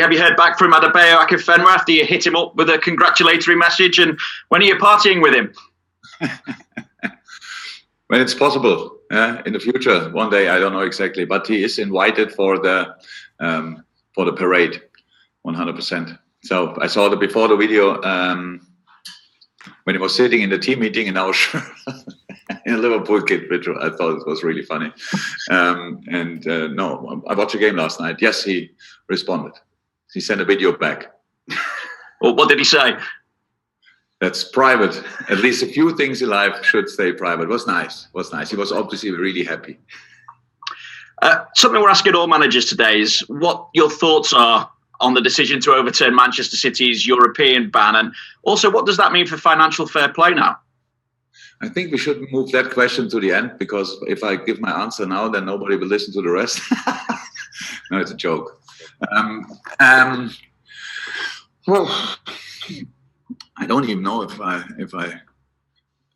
Have you heard back from Adebayo Akinfenwa after you hit him up with a congratulatory message? And when are you partying with him? When it's possible, in the future, one day, I don't know exactly, but he is invited for the parade, 100%. So I saw before the video when he was sitting in the team meeting, and I was sure in a Liverpool kit, which I thought it was really funny. No, I watched the game last night. Yes, he responded. He sent a video back. Well, what did he say? That's private. At least a few things in life should stay private. It was nice. He was obviously really happy. Something we're asking all managers today is what your thoughts are on the decision to overturn Manchester City's European ban, and also what does that mean for financial fair play now? I think we should move that question to the end, because if I give my answer now, then nobody will listen to the rest. No, it's a joke. Well, I don't even know if I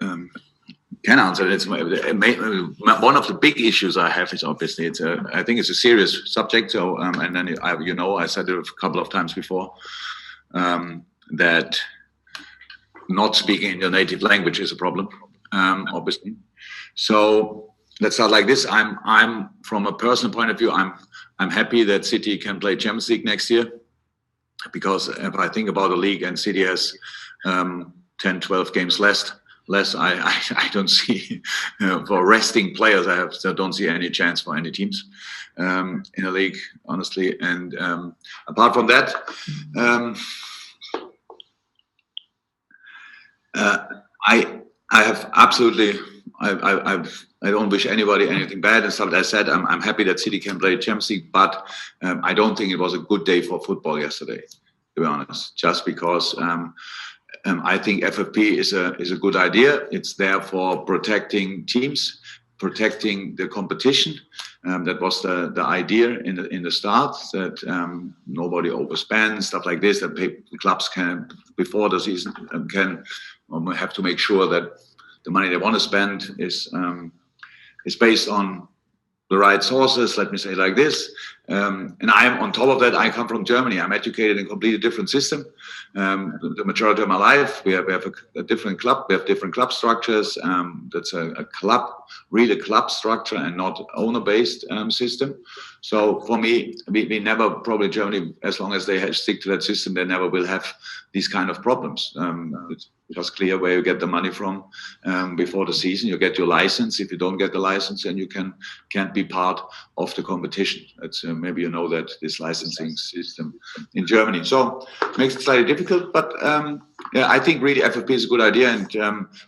can answer it. It's one of the big issues I have is obviously I think it's a serious subject. So and then I said it a couple of times before that not speaking in your native language is a problem, obviously. So let's start like this. I'm from a personal point of view, I'm happy that City can play Champions League next year, because if I think about the league and City has 10, 12 games less, I don't see for resting players. I don't see any chance for any teams in the league, honestly. And apart from that, I have absolutely. I don't wish anybody anything bad and stuff. I said I'm happy that City can play Champions League, but I don't think it was a good day for football yesterday, to be honest. Just because I think FFP is a good idea. It's there for protecting teams, protecting the competition. That was the idea in the start, that nobody overspends, stuff like this. That clubs can, before the season, can have to make sure that the money they want to spend is based on the right sources, let me say like this. And I'm on top of that, I come from Germany. I'm educated in a completely different system. The majority of my life, we have a different club. We have different club structures. That's a club, really club structure and not owner-based system. So for me, we never, probably Germany, as long as they stick to that system, they never will have these kind of problems. It's just clear where you get the money from before the season. You get your license. If you don't get the license, then you can't be part of the competition. That's maybe you know that this licensing system in Germany. So it makes it slightly difficult, but yeah, I think really FFP is a good idea. And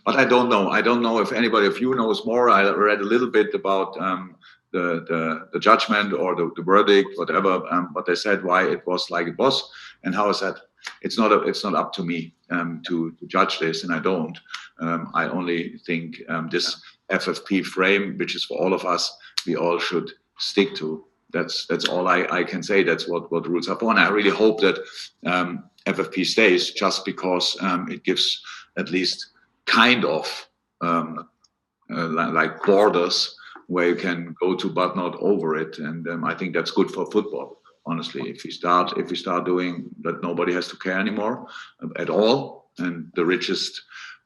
but I don't know. I don't know if anybody of you knows more. I read a little bit about the judgment or the verdict, whatever. But they said why it was like it was, and how is that? It's not up to me to judge this, and I don't. I only think this FFP frame, which is for all of us, we all should stick to. That's all I can say. That's what the rules are for, and I really hope that FFP stays, just because it gives at least kind of like borders where you can go to, but not over it. And I think that's good for football. Honestly, if we start doing that, nobody has to care anymore at all, and the richest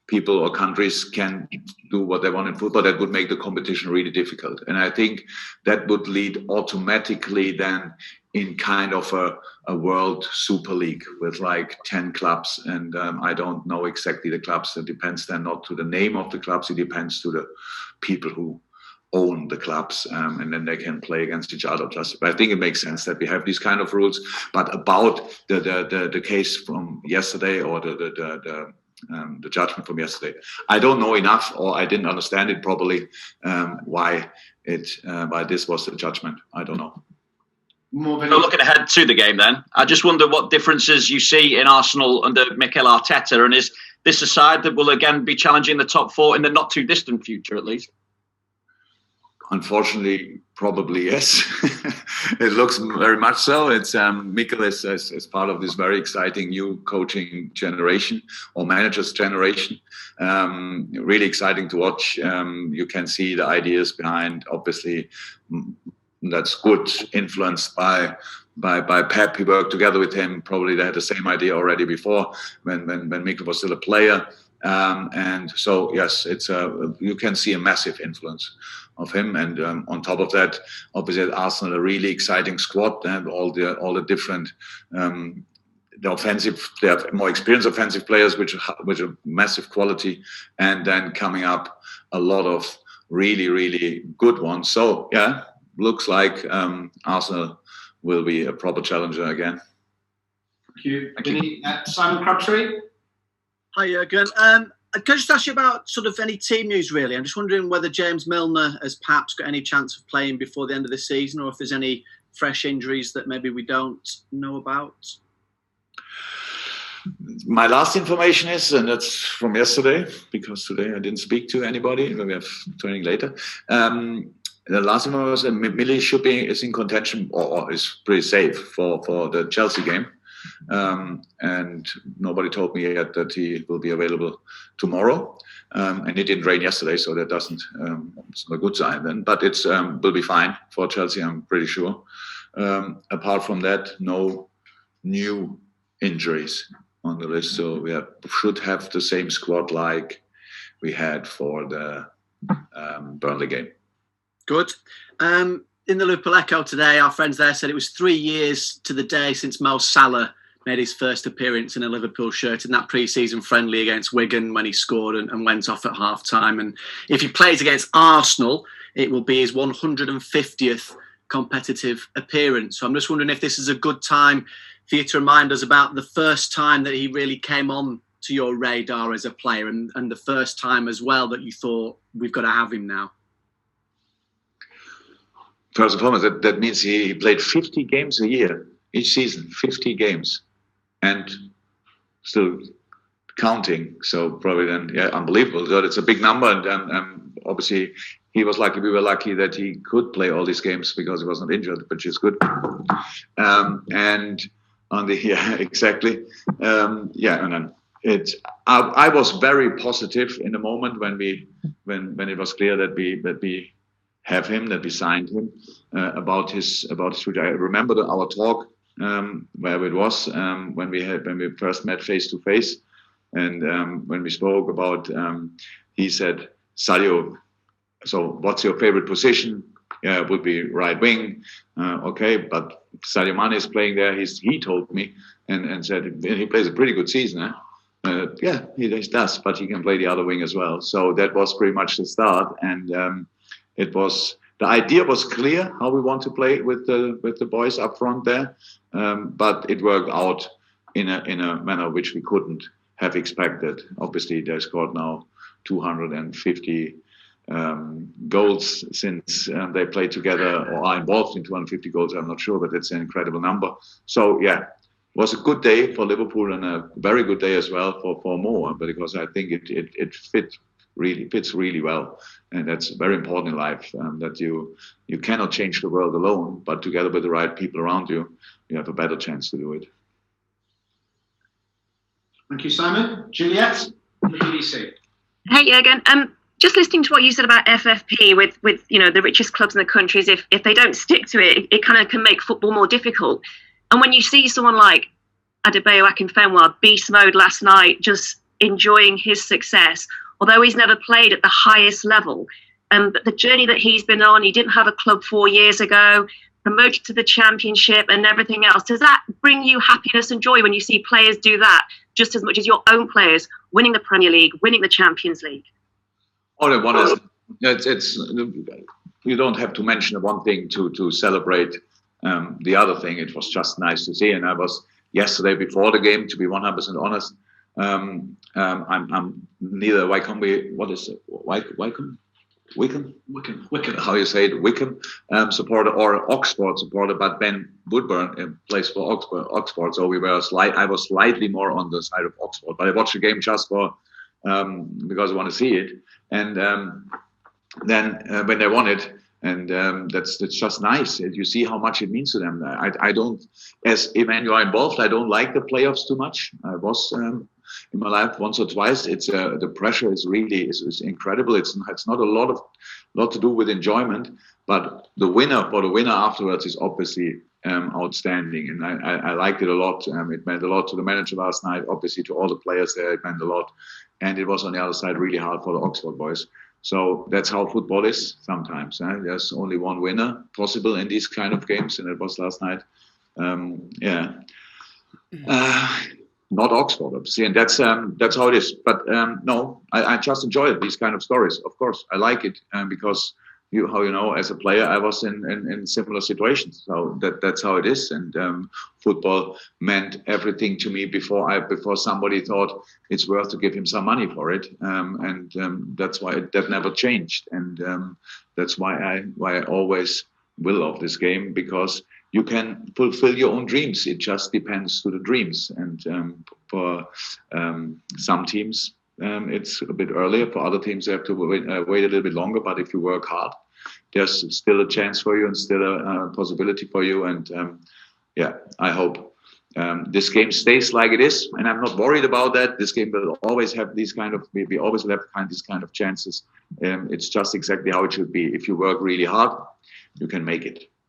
people or countries can do what they want in football, that would make the competition really difficult. And I think that would lead automatically then in kind of a world super league with like 10 clubs. And I don't know exactly the clubs. It depends then not to the name of the clubs. It depends to the people who own the clubs, and then they can play against each other. But I think it makes sense that we have these kind of rules. But about the case from yesterday, or the judgment from yesterday, I don't know enough, or I didn't understand it properly, why this was the judgment. I don't know. Looking ahead to the game then, I just wonder what differences you see in Arsenal under Mikel Arteta, and is this a side that will again be challenging the top four in the not too distant future at least? Unfortunately, probably yes. It looks very much so. It's Mikel is part of this very exciting new coaching generation or managers generation. Really exciting to watch. You can see the ideas behind. Obviously, that's good, influenced by by Pep. He worked together with him. Probably they had the same idea already before when Mikel was still a player. And so yes, it's you can see a massive influence of him. And on top of that, obviously at Arsenal a really exciting squad and all the different. The offensive, they have more experienced offensive players, which are massive quality, and then coming up a lot of really good ones. So yeah, looks like Arsenal will be a proper challenger again. Thank you, Vinny. Simon Crabtree. Hi, Jurgen. Can I just ask you about sort of any team news, really? I'm just wondering whether James Milner has perhaps got any chance of playing before the end of the season, or if there's any fresh injuries that maybe we don't know about. My last information is, and that's from yesterday, because today I didn't speak to anybody. We have training later. The last information was that Millie is in contention or is pretty safe for the Chelsea game. And nobody told me yet that he will be available tomorrow. And it didn't rain yesterday, so that doesn't, it's not a good sign then. But it's will be fine for Chelsea, I'm pretty sure. Apart from that, no new injuries on the list, so we should have the same squad like we had for the Burnley game. Good. In the Liverpool Echo today, our friends there said it was 3 years to the day since Mo Salah made his first appearance in a Liverpool shirt in that pre-season friendly against Wigan when he scored and went off at half-time. And if he plays against Arsenal, it will be his 150th competitive appearance. So I'm just wondering if this is a good time for you to remind us about the first time that he really came on to your radar as a player, and the first time as well that you thought, we've got to have him now. First and foremost, that means he played 50 games a year, each season, 50 games, and still counting. So probably then, yeah, unbelievable. So it's a big number, and obviously he was lucky. We were lucky that he could play all these games because he was not injured, which is good. And on the exactly, and then I was very positive in the moment when it was clear that we have him, that we signed him, about his future. I remember our talk where it was when we first met face to face, and when we spoke about, he said, Sadio, so what's your favorite position? Yeah, it would be right wing. Okay, but Sadio Mane is playing there. He told me and said he plays a pretty good season. Yeah, he does, but he can play the other wing as well. So that was pretty much the start, and the idea was clear how we want to play with the boys up front there, but it worked out in a manner which we couldn't have expected. Obviously, they scored now 250 goals since they played together or are involved in 250 goals. I'm not sure, but it's an incredible number. So yeah, it was a good day for Liverpool and a very good day as well for Mo, because I think it fits really well, and that's very important in life, that you cannot change the world alone, but together with the right people around you, you have a better chance to do it. Thank you, Simon. Juliet, the BBC. Hey, Jurgen. Just listening to what you said about FFP with the richest clubs in the country, is if they don't stick to it, it kind of can make football more difficult. And when you see someone like Adebayo Akinfenwa, beast mode last night, just enjoying his success, although he's never played at the highest level, but the journey that he's been on, he didn't have a club 4 years ago, promoted to the Championship and everything else. Does that bring you happiness and joy when you see players do that just as much as your own players winning the Premier League, winning the Champions League? All I want is, you don't have to mention one thing to celebrate the other thing. It was just nice to see, and I was yesterday before the game, to be 100% honest. I'm neither Wycombe, Wickham, how you say it, Wickham supporter or Oxford supporter, but Ben Woodburn plays for Oxford, so I was slightly more on the side of Oxford, but I watched the game just for because I want to see it, and then when they won it, and that's just nice. You see how much it means to them. I don't, as when you are involved, I don't like the playoffs too much. I was in my life once or twice. It's the pressure is really is incredible. It's not a lot to do with enjoyment, but the winner afterwards is obviously outstanding, and I liked it a lot. It meant a lot to the manager last night, obviously to all the players there. It meant a lot, and it was on the other side really hard for the Oxford boys. So that's how football is sometimes. There's only one winner possible in these kind of games, and it was last night. Not Oxford, obviously, and that's how it is. But no, I just enjoy these kind of stories. Of course, I like it because as a player, I was in similar situations. So that's how it is. And football meant everything to me before somebody thought it's worth to give him some money for it. And that's why that never changed. And that's why I always will love this game, because you can fulfill your own dreams. It just depends to the dreams. And for some teams, it's a bit earlier. For other teams, they have to wait a little bit longer. But if you work hard, there's still a chance for you and still a possibility for you. And I hope this game stays like it is. And I'm not worried about that. This game will always have these kind of, we always will have these kind of chances. It's just exactly how it should be. If you work really hard, you can make it.